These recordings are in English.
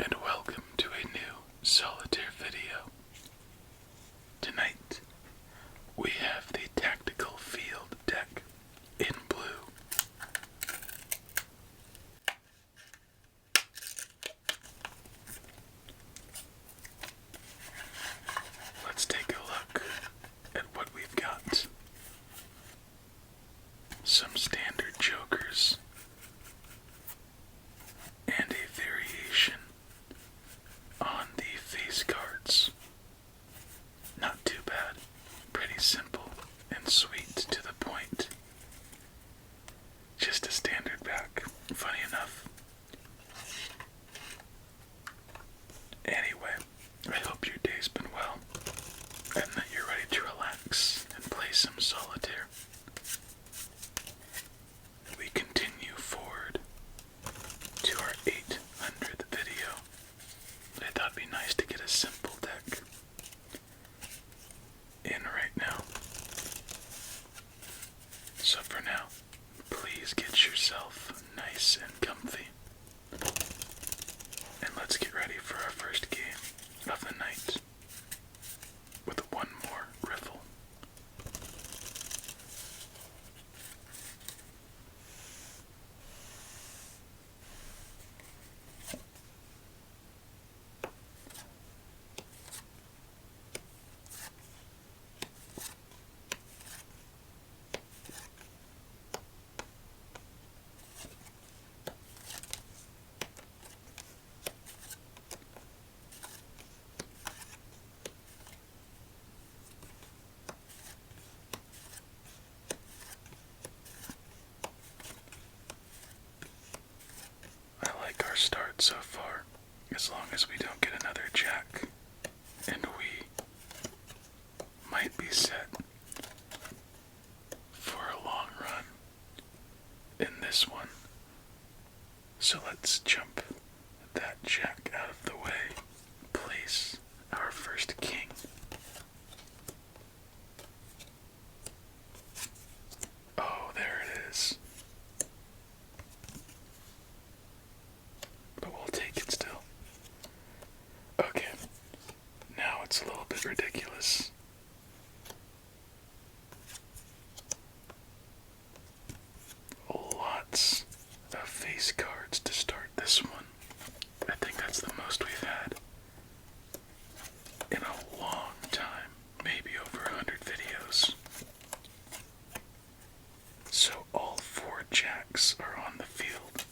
and welcome to a new Solitaire video. Tonight, we have the Tactical Field deck in blue. Let's take a look at what we've got. Some standard jokers and a variation on the face cards. Not too bad, pretty simple and sweet to the point. Just a standard back, funny enough. Anyway, I hope your day's been well and that you're ready to relax and play some solitaire. We continue forward to our 800th video. I thought it'd be nice to get a simple deck in right now. So for now, please get yourself nice and comfy. And let's get ready for our first game of the night with one more riffle. I like our start so far, as long as we don't get another jack, and we might be set for a long run in this one. So let's jump that jack out of the way, place our first king. Oh, there it is. But we'll take it still. Okay, now it's a little bit ridiculous. Lots of face cards to start this one. I think that's the most we've had in a long time, maybe over 100 videos. So all four jacks are on the field.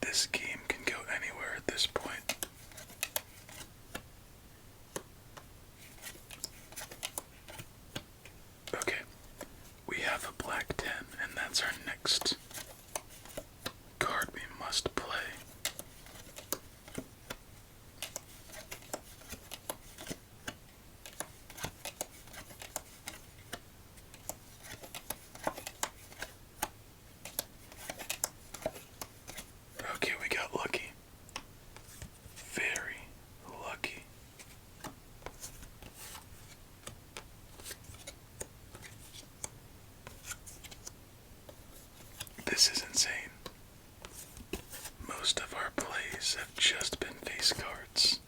This game can go anywhere at this point. Okay, we have a black 10, and that's our next card we must play. Okay, we got lucky. Very lucky. This is insane. Most of our plays have just been face cards.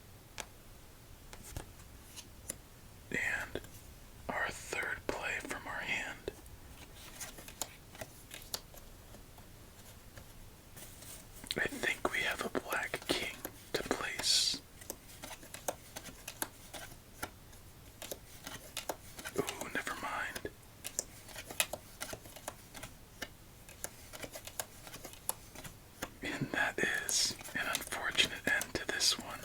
And our third play from our hand I think we have a black king to place. Ooh, never mind. And that is an unfortunate end to this one.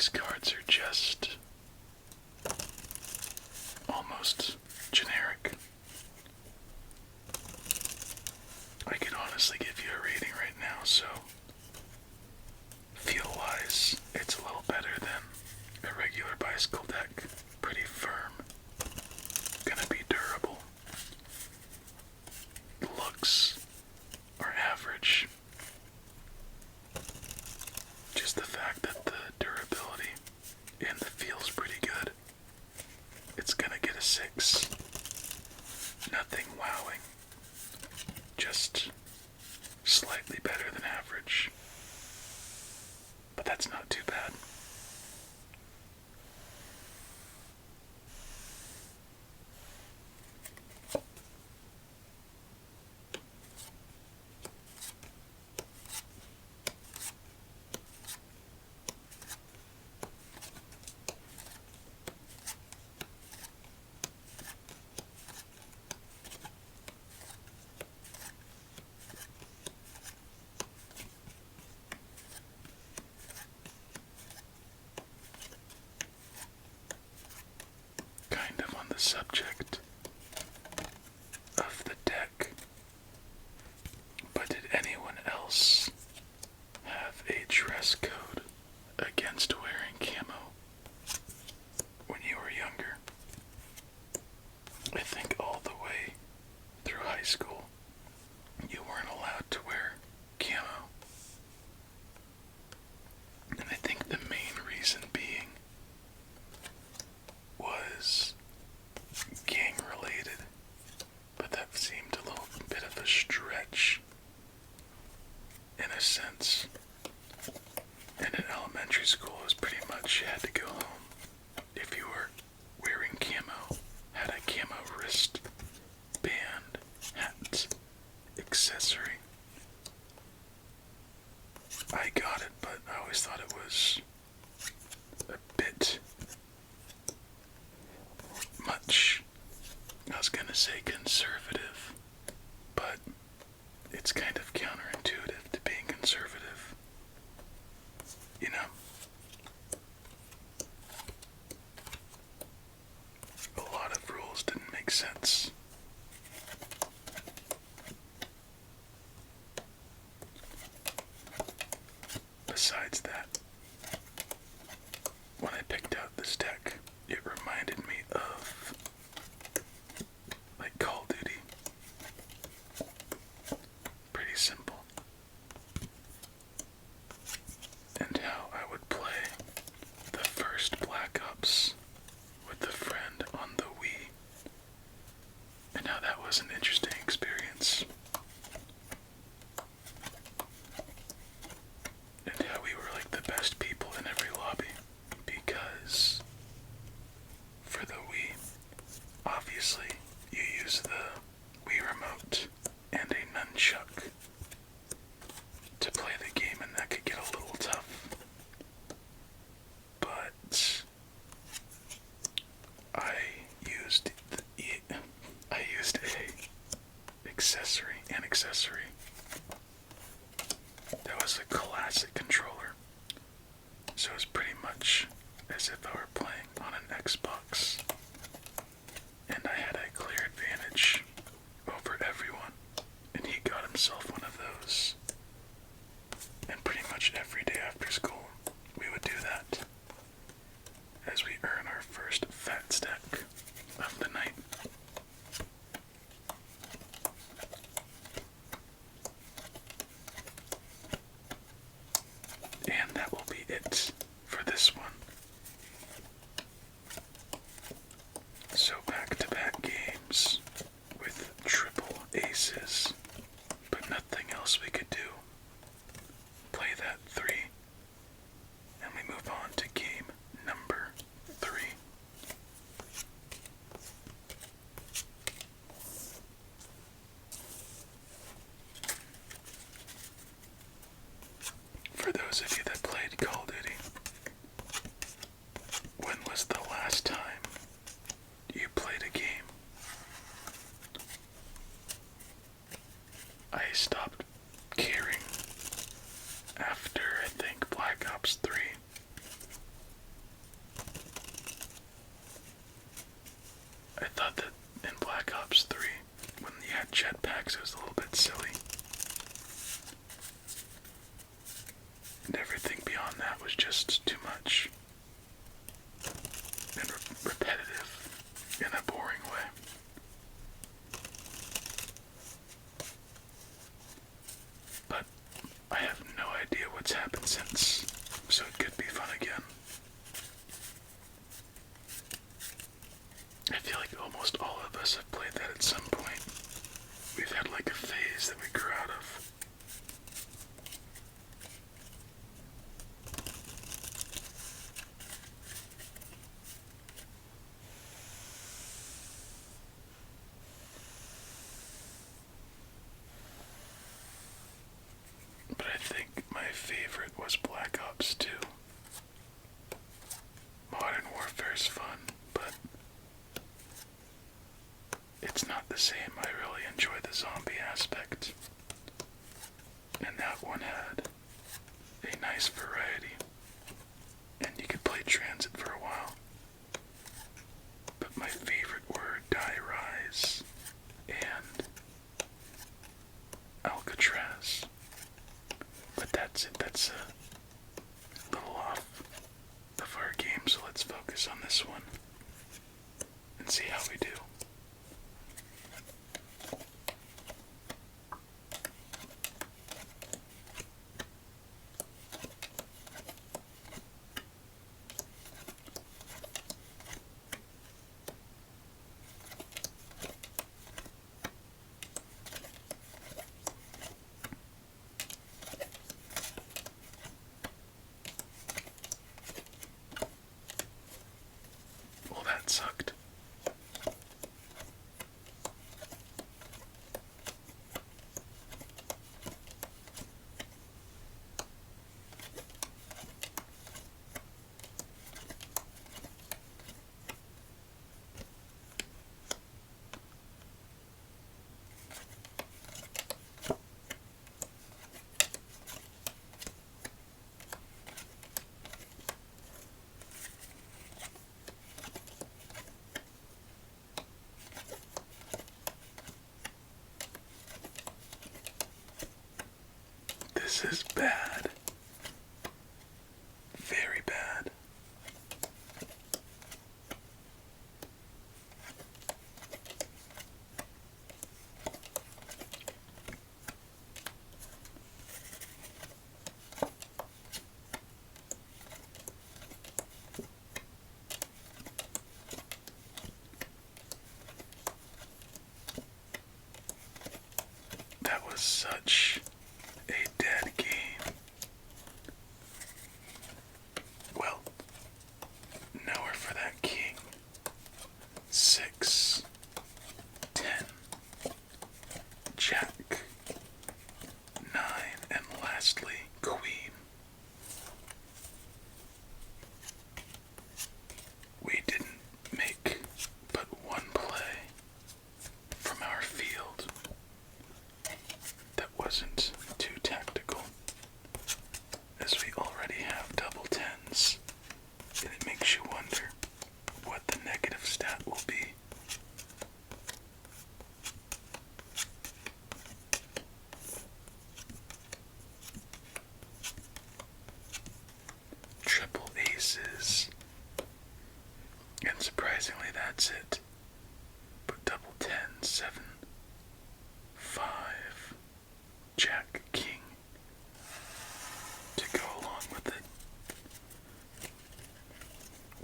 face cards are just almost generic. I could honestly give you a rating right now, so feel-wise, it's a little better than a regular bicycle deck. Pretty firm. Gonna be durable. Looks are average. Just the fact that the durability and the feel's pretty good. It's gonna get a 6. Nothing wowing. Just slightly better than average. But that's not too bad. Kind of on the subject of the deck, but did anyone else have a dress code against wearing camo when you were younger? I think all the way through high school, you weren't allowed to wear camo. And I think the main reason being was gang related, but that seemed a little bit of a stretch in a sense. And in elementary school, it was pretty much you had to go home if you were wearing camo, had a camo wrist band, hat, accessory. I got it, but I always thought it was a bit much. I was gonna say conservative, but it's kind of counterintuitive to being conservative. You know? A lot of rules didn't make sense. Besides that, when I picked out this deck, it reminded me of like Call of Duty. Pretty simple. And how I would play the first Black Ops with a friend on the Wii. And how that was an interesting experience. And how we were like the best people in every lobby. Because for the Wii, obviously you use the Wii remote and a nunchuck to play the game, and that could get a little tough. But I used an accessory. That was a classic controller. So it was pretty much as if I were playing on an Xbox. And I had a clear advantage over everyone. And he got himself one of those. And pretty much every day after school, we would do that. As we earn our first fat stack of the night. And that will be it for this one. So back-to-back games with triple aces, but nothing else we could do. Play that 3, and we move on to game number 3. For those of you that played Call of Duty, when was the last time you played a game? I stopped caring after, I think, Black Ops 3. what's happened since, so it could be fun again. I feel like almost all of us have played that at some point. We've had like a phase that we grew out of. But I think my favorite was Black Ops 2. Modern Warfare's fun, but it's not the same. I really enjoy the zombie aspect. And that one had a nice variety. And you could play Transit for a while. But my favorite were Die Rise and Alcatraz. But that's it. That's a little off of our game, so let's focus on this one and see how we do. Well, that sucked. This is bad. Very bad. That was such a dead game. Well, nowhere for that king. 6, 10, jack, 9, and lastly, queen. We didn't make but one play from our field that wasn't too tactical, as we already have double tens, and it makes you wonder what the negative stat will be. Triple aces, and surprisingly that's it. But double 10, 7, 5, jack, king to go along with it.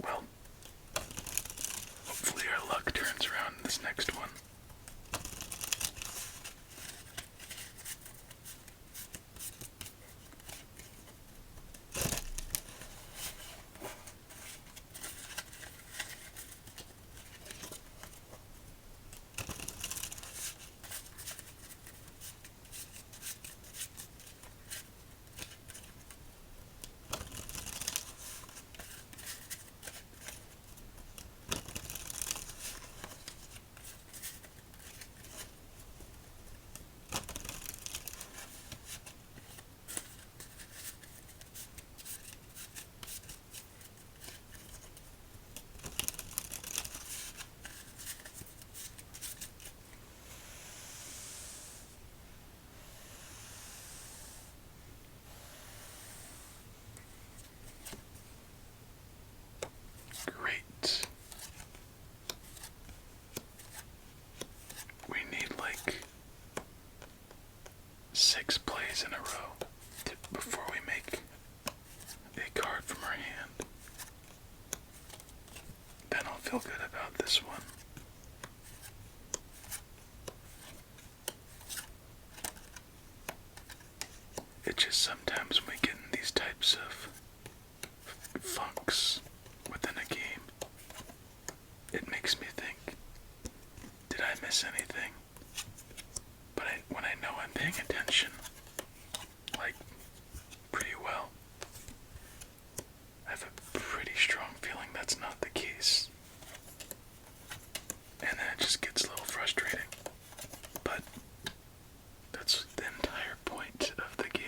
Well, hopefully our luck turns around in this next one. types of funks within a game, it makes me think, did I miss anything? But when I know I'm paying attention, like, pretty well, I have a pretty strong feeling that's not the case. And then it just gets a little frustrating. But that's the entire point of the game,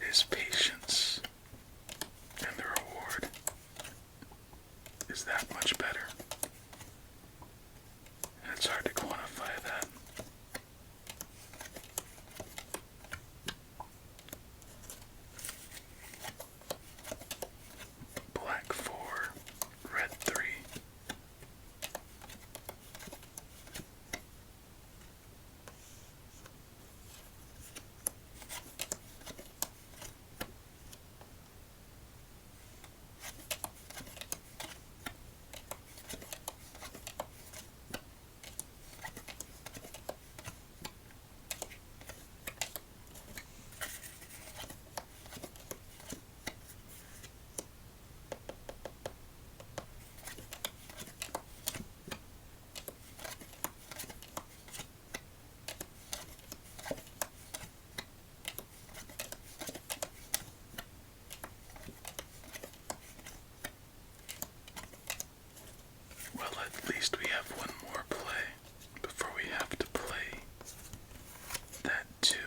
is patience. And the reward is that much better. And it's hard to quantify that. Black 4, red 3. Well, at least we have one more play before we have to play that too.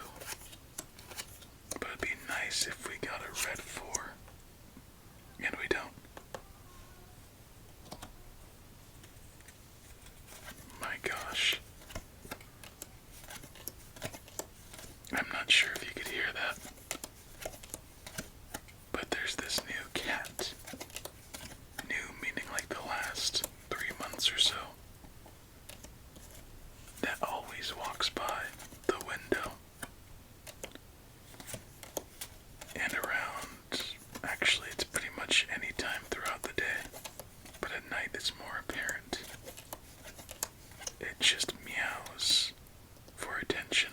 But it'd be nice if we got a red 4. And we don't. My gosh. I'm not sure if you could hear that. But there's this new cat. New meaning like the last 3 months or so. That always walks by the window. And around, actually it's pretty much any time throughout the day. But at night it's more apparent. It just meows for attention.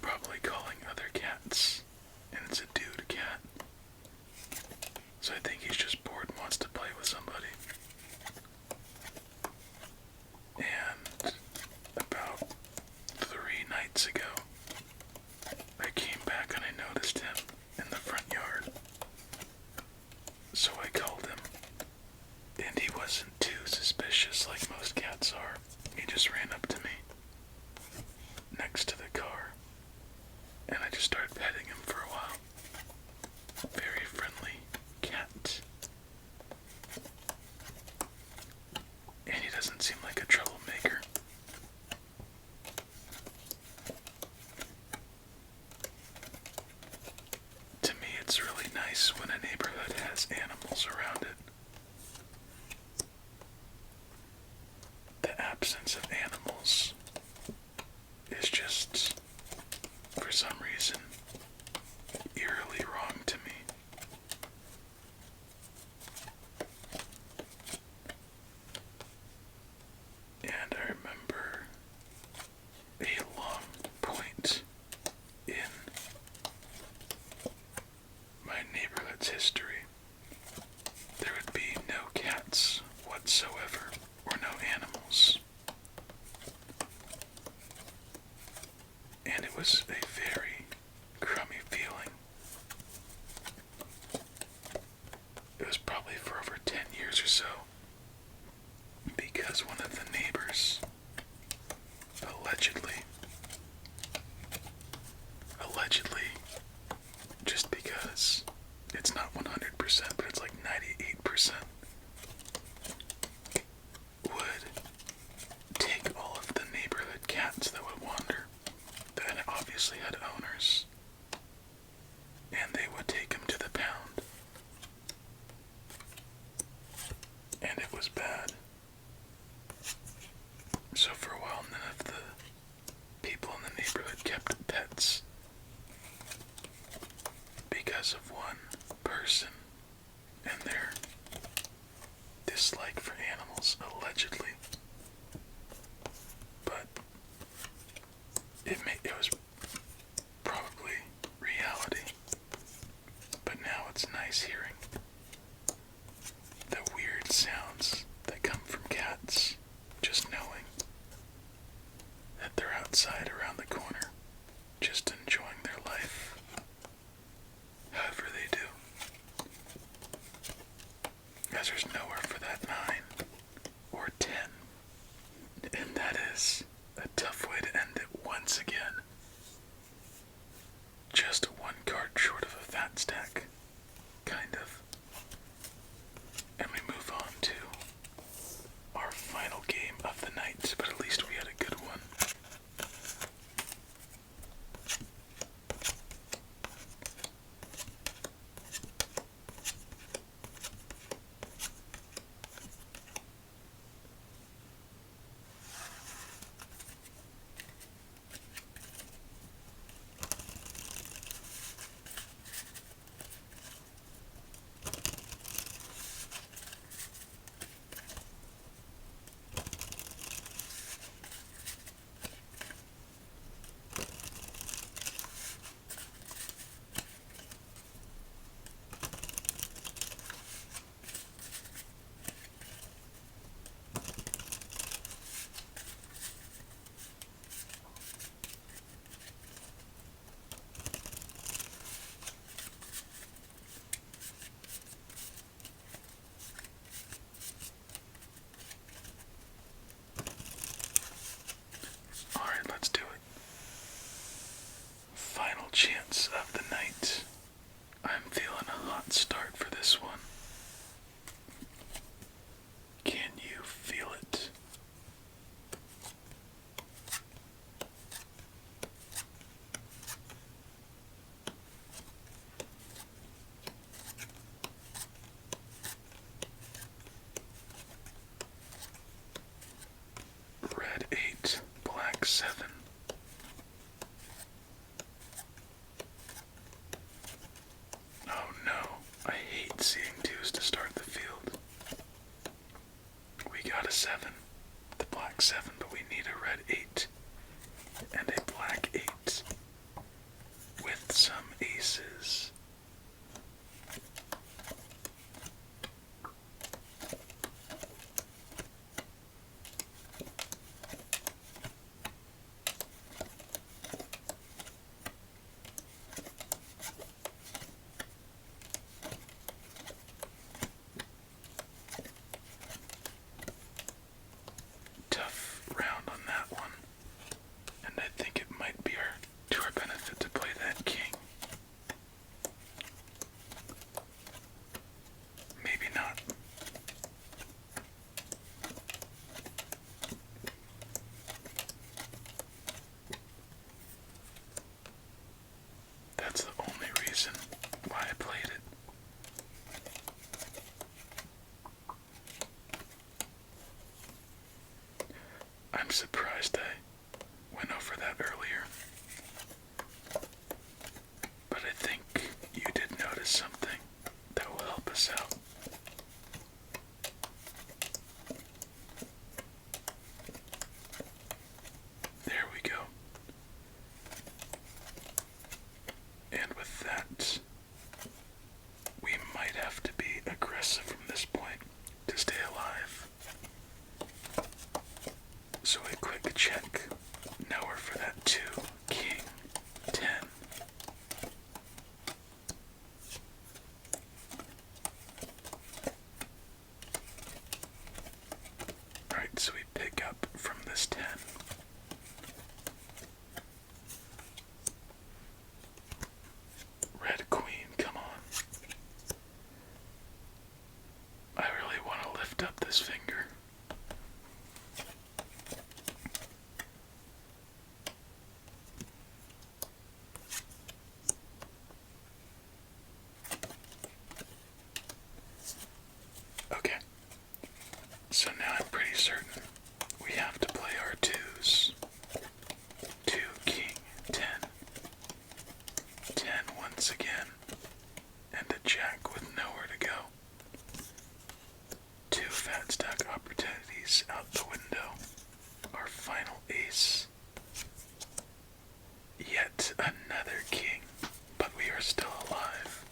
Probably calling other cats. And it's a dude cat. So I think he's just bored and wants to play with somebody. And about 3 nights ago, I came back and I noticed him in the front yard. So I called him. And he wasn't too suspicious like most cats are. He just ran up to me, next to the car. And I just started petting him for a while. Very friendly cat. And he doesn't seem like a troublemaker. To me, it's really nice when a neighborhood has animals around it. The absence of animals is just, for some reason, eerily wrong to me. And I remember a long point in my neighborhood's history. There would be no cats whatsoever, or no animals. And it was a very crummy feeling. It was probably for over 10 years or so, because one of the neighbors allegedly, just because it's not 100%, but it's like 98%, would take all of the neighborhood cats that would wander, that obviously had owners, and they would take them to the pound. And it was bad. So for a while, none of the people in the neighborhood kept pets because of one person and their dislike for animals, allegedly. But it was probably reality. need seeing twos to start the field. We got a 7, the black 7, but we need a red 8 and a black 8 with some aces. Tough round on that one, and I think it might be to our benefit to play that king. Maybe not. That's the only reason why I played it. I'm surprised I went over that earlier, but I think you did notice something that will help us out. There we go. And with that, we might have to be aggressive from this point to stay alive. So a quick check. Nowhere for that 2, king, 10. Alright, so we pick up from this 10. Red queen, come on. I really want to lift up this finger. Okay, so now I'm pretty certain we have to play our 2s. 2, king, 10. 10 once again, and a jack with nowhere to go. 2 fat stack opportunities out the window. Our final ace. Yet another king, but we are still alive.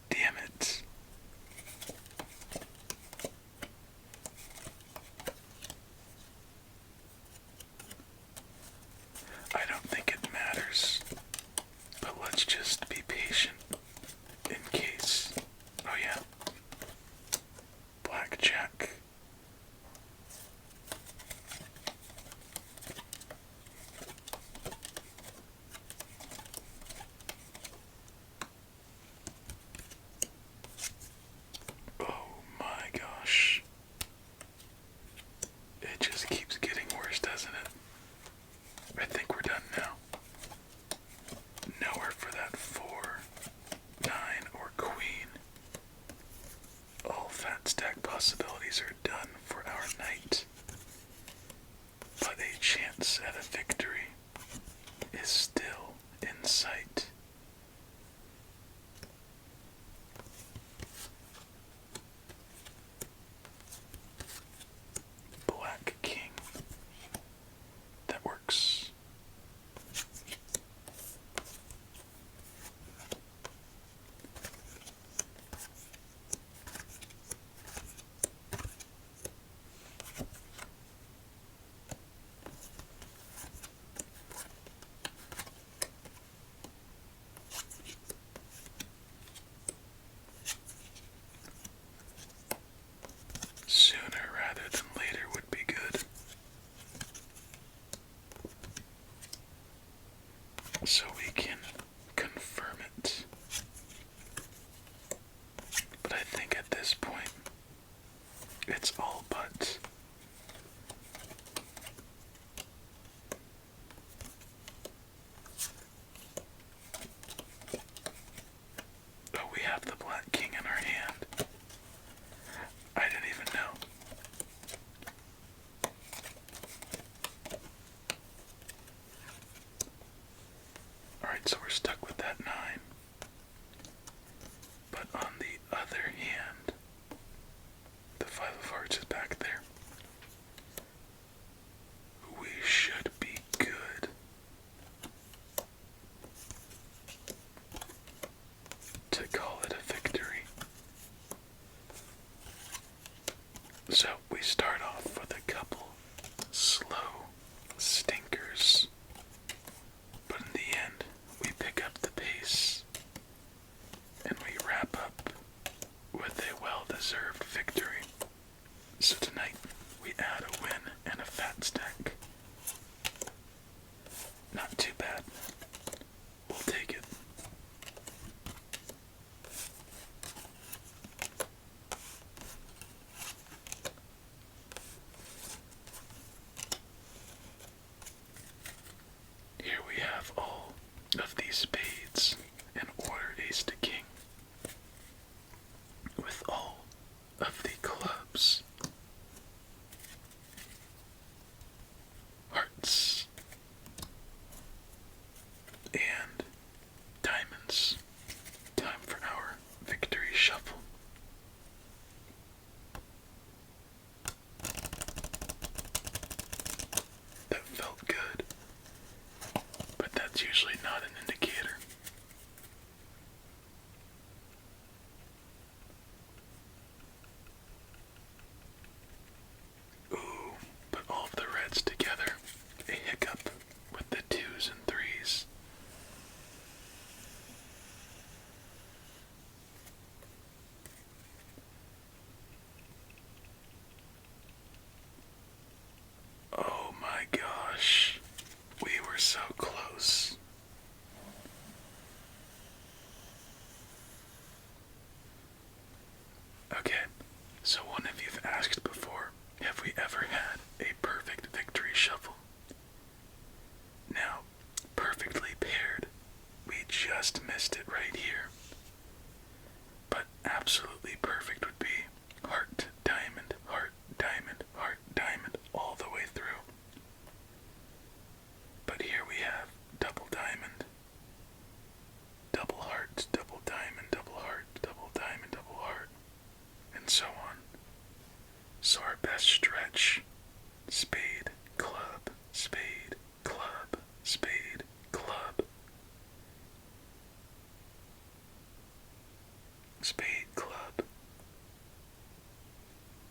Damn it. I don't think it matters, but let's just be patient in case. Oh yeah. Blackjack. Oh my gosh. It just keeps getting worse, doesn't it? I think we're done now. Nowhere for that 4, 9, or queen. All fat stack possibilities are done for our knight. But a chance at a victory is still in sight. Black king. That works. have the Black King in our hand. I didn't even know. Alright, so we're stuck with that 9. But on the other hand, the 5 of hearts is back there. We should be good to call it a victory. So we start off with a couple slow stinkers, but in the end we pick up the pace and we wrap up with a well-deserved victory. So tonight we add a win and a fat stack. Not too bad. We'll take it. Here we have all of these spades in order ace to king, with all of the clubs, hearts, and diamonds. Time for our victory shuffle. That felt good, but that's usually not an indicator. Ooh, put all of the reds together. A hiccup with the 2s and 3s. Oh my gosh, we were so close. Okay, so one of you've asked before, have we ever had a perfect victory shuffle? Now, perfectly paired, we just missed it right here. But absolutely perfect would be heart, diamond, heart, diamond, heart, diamond, all the way through. But here we have double diamond, double heart, double diamond, double heart, double diamond, double heart, and so on. So our best stretch, spade, club, spade, club, spade, club, spade, club,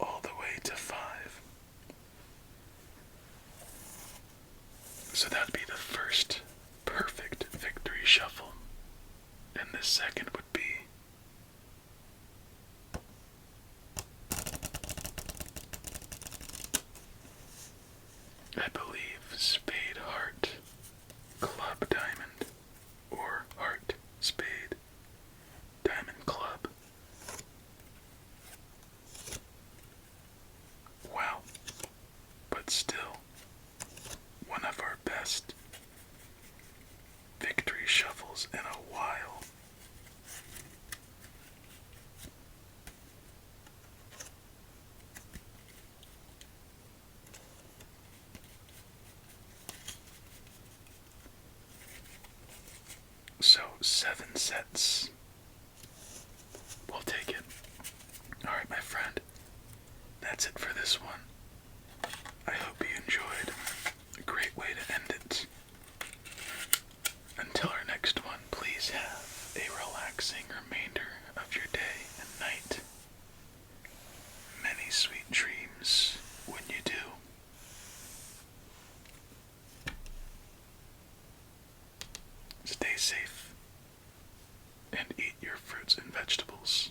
all the way to 5. So that'd be the first perfect victory shuffle. And the second would be I believe spade, heart, club, diamond, or heart, spade, diamond, club. Wow, but still, one of our best victory shuffles in a while. So 7 sets. We'll take it. Alright, my friend. That's it for this one. I hope you enjoyed. A great way to end it. Until our next one, please have a relaxing remainder of your day and night. Many sweet dreams when you do. Stay safe and eat your fruits and vegetables.